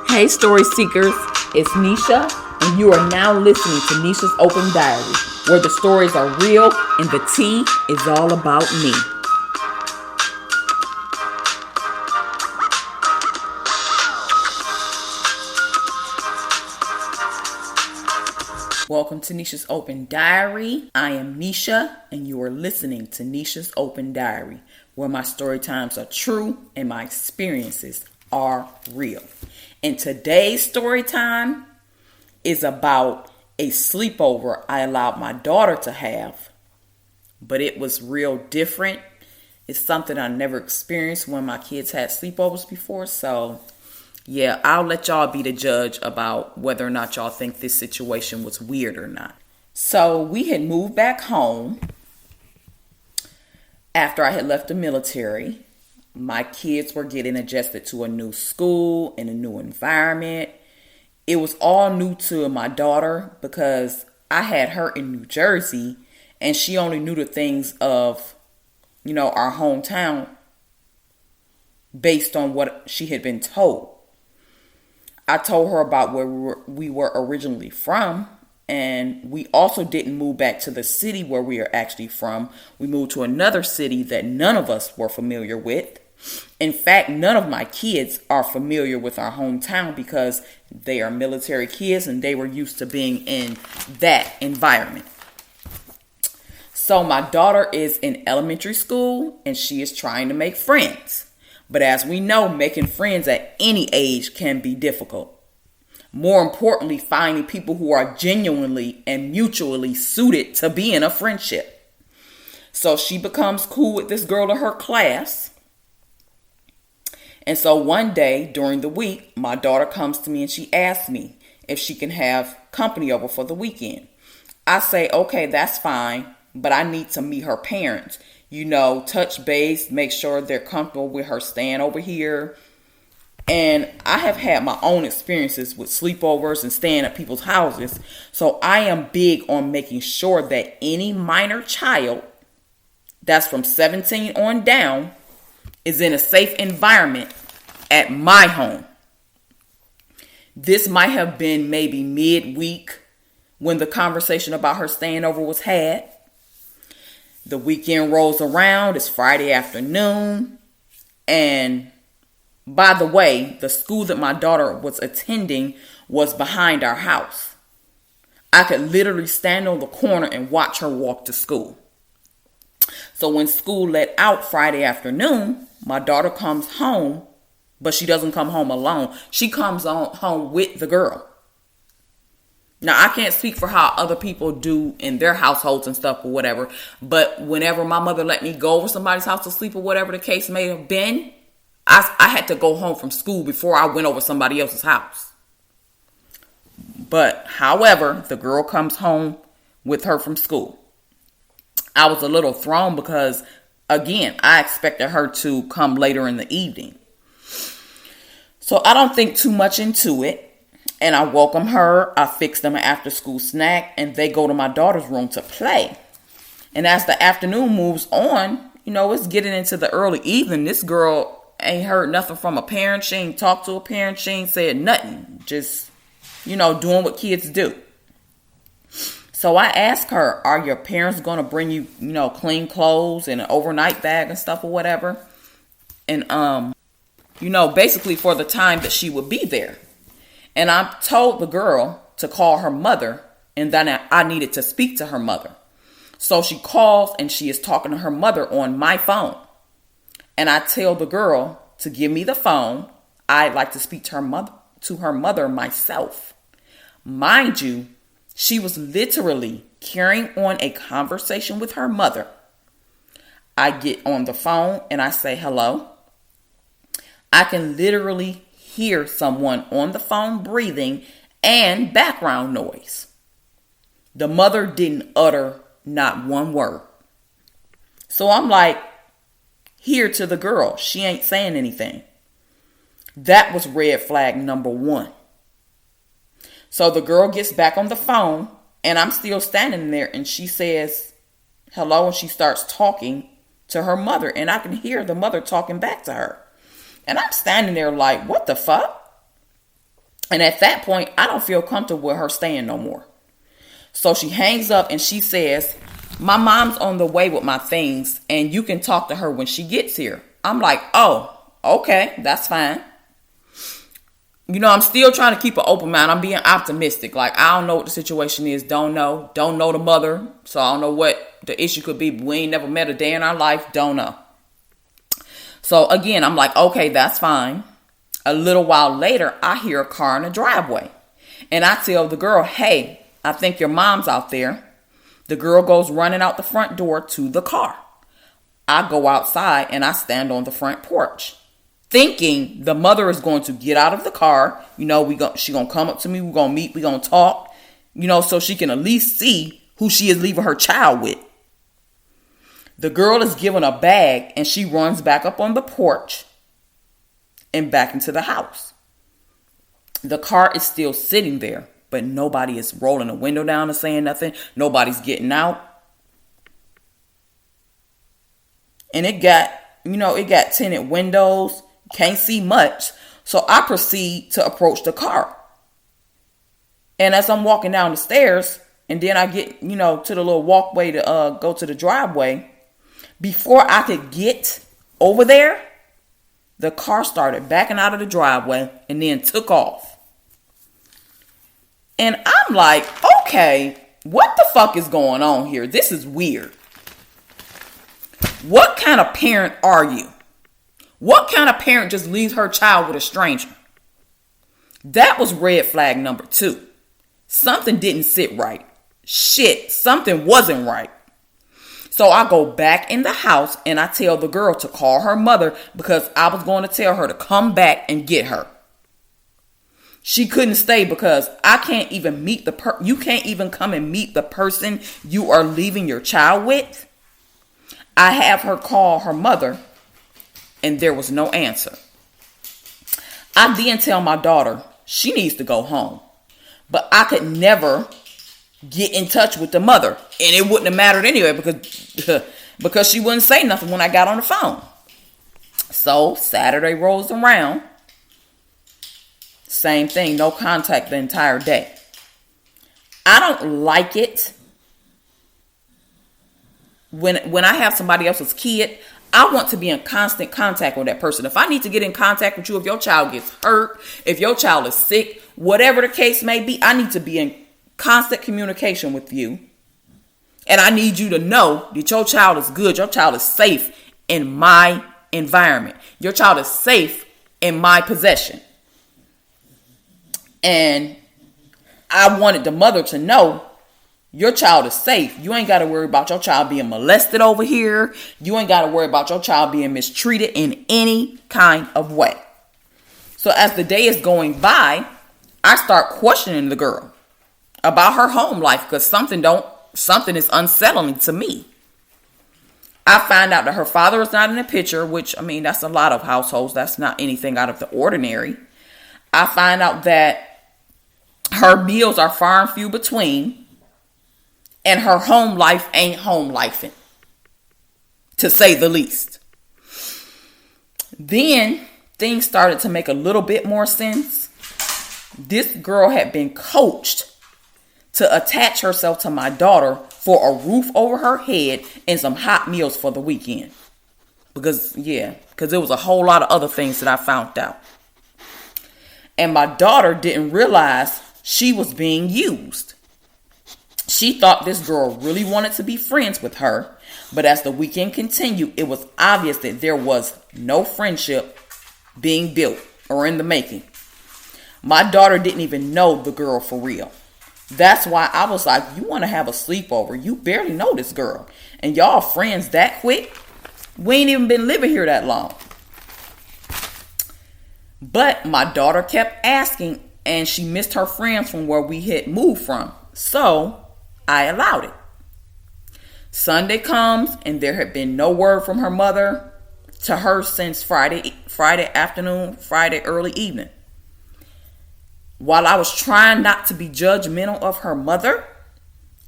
Hey, story seekers, it's Nesha, and you are now listening to Nesha's Open Diary, where the stories are real and the tea is all about me. Welcome to Nesha's Open Diary. I am Nesha, and you are listening to Nesha's Open Diary, where my story times are true and my experiences are real. And today's story time is about a sleepover I allowed my daughter to have, but it was real different. It's something I never experienced when my kids had sleepovers before, so yeah, I'll let y'all be the judge about whether or not y'all think this situation was weird or not. So we had moved back home after I had left the military. My kids were getting adjusted to a new school and a new environment. It was all new to my daughter because I had her in New Jersey and she only knew the things of, our hometown based on what she had been told. I told her about where we were originally from, and we also didn't move back to the city where we are actually from. We moved to another city that none of us were familiar with. In fact, none of my kids are familiar with our hometown because they are military kids and they were used to being in that environment. So my daughter is in elementary school and she is trying to make friends. But as we know, making friends at any age can be difficult. More importantly, finding people who are genuinely and mutually suited to be in a friendship. So she becomes cool with this girl in her class. And so one day during the week, my daughter comes to me and she asks me if she can have company over for the weekend. I say, okay, that's fine, but I need to meet her parents. Touch base, make sure they're comfortable with her staying over here. And I have had my own experiences with sleepovers and staying at people's houses. So I am big on making sure that any minor child that's from 17 on down is in a safe environment at my home. This might have been maybe midweek when the conversation about her staying over was had. The weekend rolls around, it's Friday afternoon, and by the way, the school that my daughter was attending was behind our house. I could literally stand on the corner and watch her walk to school. So when school let out Friday afternoon, my daughter comes home, but she doesn't come home alone. She comes home with the girl. Now, I can't speak for how other people do in their households and stuff or whatever, but whenever my mother let me go over somebody's house to sleep or whatever the case may have been, I had to go home from school before I went over somebody else's house. But, however, the girl comes home with her from school. I was a little thrown because, again, I expected her to come later in the evening. So I don't think too much into it. And I welcome her, I fix them an after school snack, and they go to my daughter's room to play. And as the afternoon moves on, it's getting into the early evening. This girl ain't heard nothing from a parent. She ain't talked to a parent. She ain't said nothing. Just, doing what kids do. So I asked her, are your parents going to bring you, clean clothes and an overnight bag and stuff or whatever? And, basically for the time that she would be there. And I told the girl to call her mother and then I needed to speak to her mother. So she calls and she is talking to her mother on my phone. And I tell the girl to give me the phone. I'd like to speak to her mother myself. Mind you, she was literally carrying on a conversation with her mother. I get on the phone and I say hello. I can literally hear someone on the phone breathing and background noise. The mother didn't utter not one word. So I'm like, here to the girl. She ain't saying anything. That was red flag number 1. So the girl gets back on the phone and I'm still standing there and she says hello and she starts talking to her mother and I can hear the mother talking back to her. And I'm standing there like, what the fuck? And at that point, I don't feel comfortable with her staying no more. So she hangs up and she says, my mom's on the way with my things and you can talk to her when she gets here. I'm like, oh, okay, that's fine. I'm still trying to keep an open mind. I'm being optimistic. Like, I don't know what the situation is. Don't know the mother. So I don't know what the issue could be. We ain't never met a day in our life. Don't know. So again, I'm like, okay, that's fine. A little while later, I hear a car in the driveway. And I tell the girl, hey, I think your mom's out there. The girl goes running out the front door to the car. I go outside and I stand on the front porch, thinking the mother is going to get out of the car. She gonna come up to me. We're gonna meet. We're gonna talk. So she can at least see who she is leaving her child with. The girl is given a bag and she runs back up on the porch and back into the house. The car is still sitting there, but nobody is rolling the window down and saying nothing. Nobody's getting out. And it got tinted windows. Can't see much. So I proceed to approach the car. And as I'm walking down the stairs, and then I get, to the little walkway to go to the driveway, before I could get over there, the car started backing out of the driveway and then took off. And I'm like, okay, what the fuck is going on here? This is weird. What kind of parent are you? What kind of parent just leaves her child with a stranger? That was red flag number 2. Something didn't sit right. Shit, something wasn't right. So I go back in the house and I tell the girl to call her mother because I was going to tell her to come back and get her. She couldn't stay because I can't even meet you can't even come and meet the person you are leaving your child with. I have her call her mother and there was no answer. I then tell my daughter she needs to go home, but I could never get in touch with the mother, and it wouldn't have mattered anyway because she wouldn't say nothing when I got on the phone. So Saturday rolls around, same thing, no contact the entire day. I don't like it when I have somebody else's kid. I want to be in constant contact with that person. If I need to get in contact with you, if your child gets hurt, if your child is sick, whatever the case may be, I need to be in constant communication with you. And I need you to know that your child is good. Your child is safe in my environment. Your child is safe in my possession. And I wanted the mother to know your child is safe. You ain't got to worry about your child being molested over here. You ain't got to worry about your child being mistreated in any kind of way. So as the day is going by, I start questioning the girl about her home life because something is unsettling to me. I find out that her father is not in the picture, which, that's a lot of households. That's not anything out of the ordinary. I find out that her meals are far and few between, and her home life ain't home lifing, to say the least. Then things started to make a little bit more sense. This girl had been coached to attach herself to my daughter for a roof over her head and some hot meals for the weekend. Because there was a whole lot of other things that I found out. And my daughter didn't realize she was being used. She thought this girl really wanted to be friends with her. But as the weekend continued, it was obvious that there was no friendship being built or in the making. My daughter didn't even know the girl for real. That's why I was like, you want to have a sleepover? You barely know this girl. And y'all friends that quick? We ain't even been living here that long. But my daughter kept asking, and she missed her friends from where we had moved from. So I allowed it. Sunday comes, and there had been no word from her mother to her since Friday afternoon, Friday early evening. While I was trying not to be judgmental of her mother,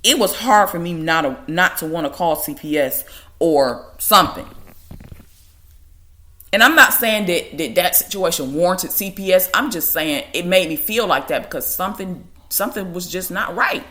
it was hard for me not to want to call CPS or something. And I'm not saying that situation warranted CPS. I'm just saying it made me feel like that because something was just not right.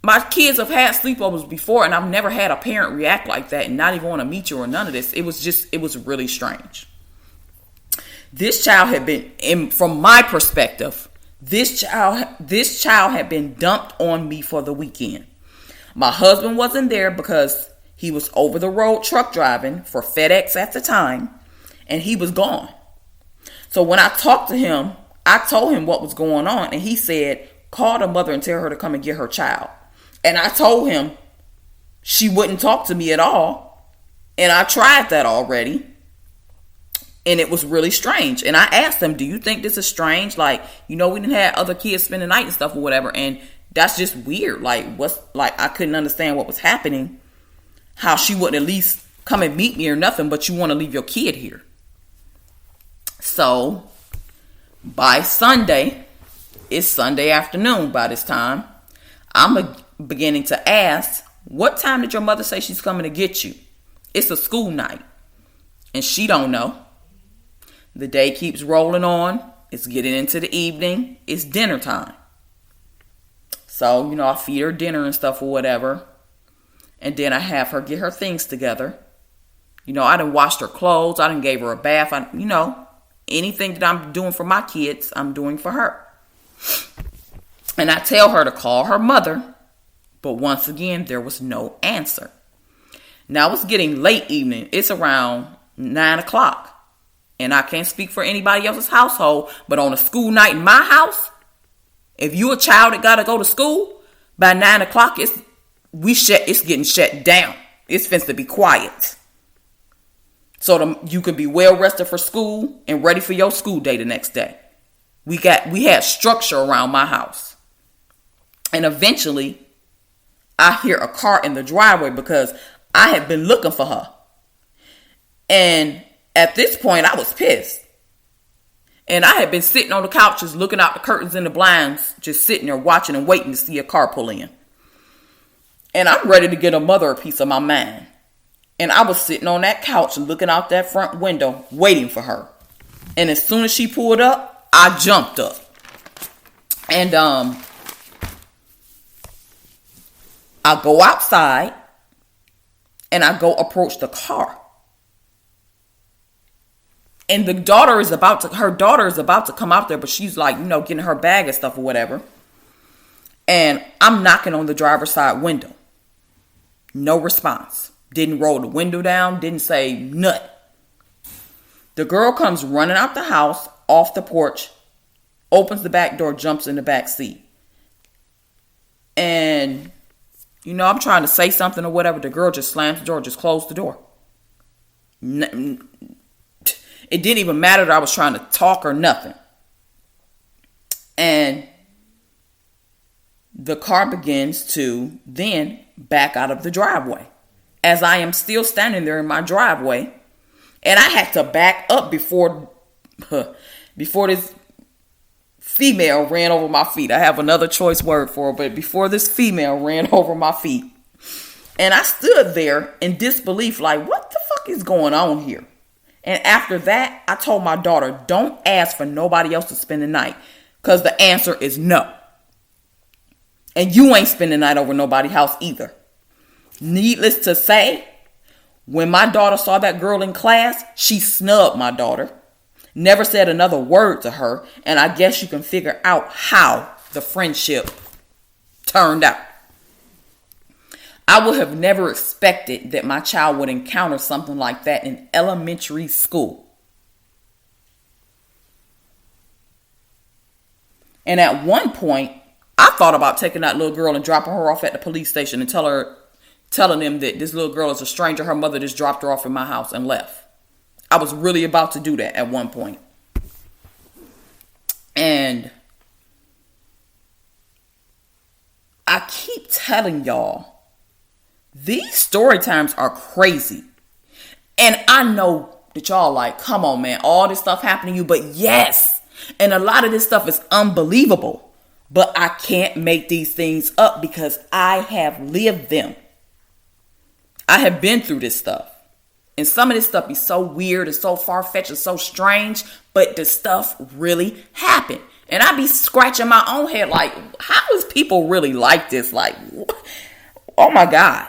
My kids have had sleepovers before, and I've never had a parent react like that and not even want to meet you or none of this. It was really strange. This child had been, from my perspective, this child had been dumped on me for the weekend. My husband wasn't there because he was over the road truck driving for FedEx at the time, and he was gone. So when I talked to him, I told him what was going on, and he said, call the mother and tell her to come and get her child. And I told him she wouldn't talk to me at all, and I tried that already, and it was really strange. And I asked him, do you think this is strange? Like, we didn't have other kids spend the night and stuff or whatever, and that's just weird. Like, I couldn't understand what was happening. How she wouldn't at least come and meet me or nothing, but you want to leave your kid here. So, by Sunday, it's Sunday afternoon by this time, I'm beginning to ask, what time did your mother say she's coming to get you? It's a school night. And she don't know. The day keeps rolling on. It's getting into the evening. It's dinner time. So, I feed her dinner and stuff or whatever. And then I have her get her things together. I done washed her clothes. I done gave her a bath. Anything that I'm doing for my kids, I'm doing for her. And I tell her to call her mother. But once again, there was no answer. Now it's getting late evening. It's around 9 o'clock. And I can't speak for anybody else's household. But on a school night in my house, if you a child that got to go to school, by 9 o'clock, it's getting shut down. It's finna to be quiet. So you can be well rested for school and ready for your school day the next day. We had structure around my house. And eventually, I hear a car in the driveway because I had been looking for her. And at this point, I was pissed. And I had been sitting on the couches, looking out the curtains and the blinds, just sitting there watching and waiting to see a car pull in. And I'm ready to get a mother a piece of my mind. And I was sitting on that couch and looking out that front window, waiting for her. And as soon as she pulled up, I jumped up. And I go outside and I go approach the car. And her daughter is about to come out there, but she's like, getting her bag and stuff or whatever. And I'm knocking on the driver's side window. No response. Didn't roll the window down. Didn't say nothing. The girl comes running out the house, off the porch, opens the back door, jumps in the back seat. And, I'm trying to say something or whatever. The girl just slams the door, just closed the door. It didn't even matter that I was trying to talk or nothing. And the car begins to then back out of the driveway. As I am still standing there in my driveway. And I had to back up before this female ran over my feet. I have another choice word for her, but before this female ran over my feet. And I stood there in disbelief like, what the fuck is going on here? And after that, I told my daughter, don't ask for nobody else to spend the night. Because the answer is no. And you ain't spending the night over nobody's house either. Needless to say, when my daughter saw that girl in class, she snubbed my daughter. Never said another word to her. And I guess you can figure out how the friendship turned out. I would have never expected that my child would encounter something like that in elementary school. And at one point, I thought about taking that little girl and dropping her off at the police station and telling them that this little girl is a stranger. Her mother just dropped her off in my house and left. I was really about to do that at one point. And I keep telling y'all, these story times are crazy. And I know that y'all like, come on, man, all this stuff happened to you. But yes, and a lot of this stuff is unbelievable. But I can't make these things up because I have lived them. I have been through this stuff. And some of this stuff be so weird and so far-fetched and so strange, but the stuff really happened. And I be scratching my own head like, how is people really like this? Like, oh my God.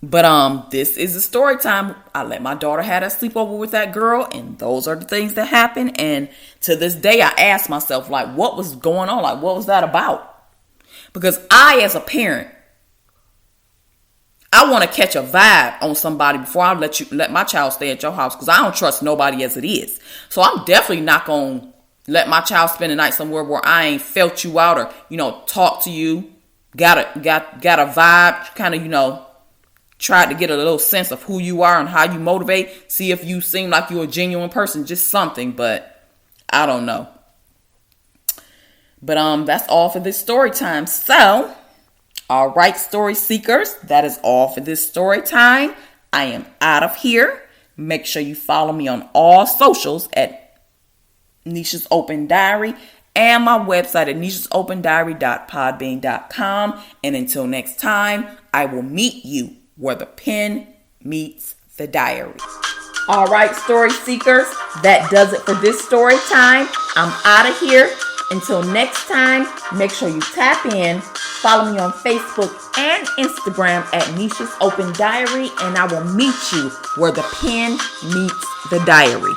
But this is a story time. I let my daughter have a sleepover with that girl, and those are the things that happen. And to this day, I ask myself, like, what was going on? Like, what was that about? Because I, as a parent, I want to catch a vibe on somebody before I let my child stay at your house, because I don't trust nobody as it is. So I'm definitely not going to let my child spend the night somewhere where I ain't felt you out or, talk to you, got a vibe, kind of, tried to get a little sense of who you are and how you motivate. See if you seem like you're a genuine person, just something, but I don't know. But that's all for this story time. So, all right, story seekers, that is all for this story time. I am out of here. Make sure you follow me on all socials at Nesha's Open Diary and my website at nesha'sopendiary.podbean.com. And until next time, I will meet you where the pen meets the diary. All right, story seekers, that does it for this story time. I'm out of here. Until next time, make sure you tap in, follow me on Facebook and Instagram at Nesha's Open Diary, and I will meet you where the pen meets the diary.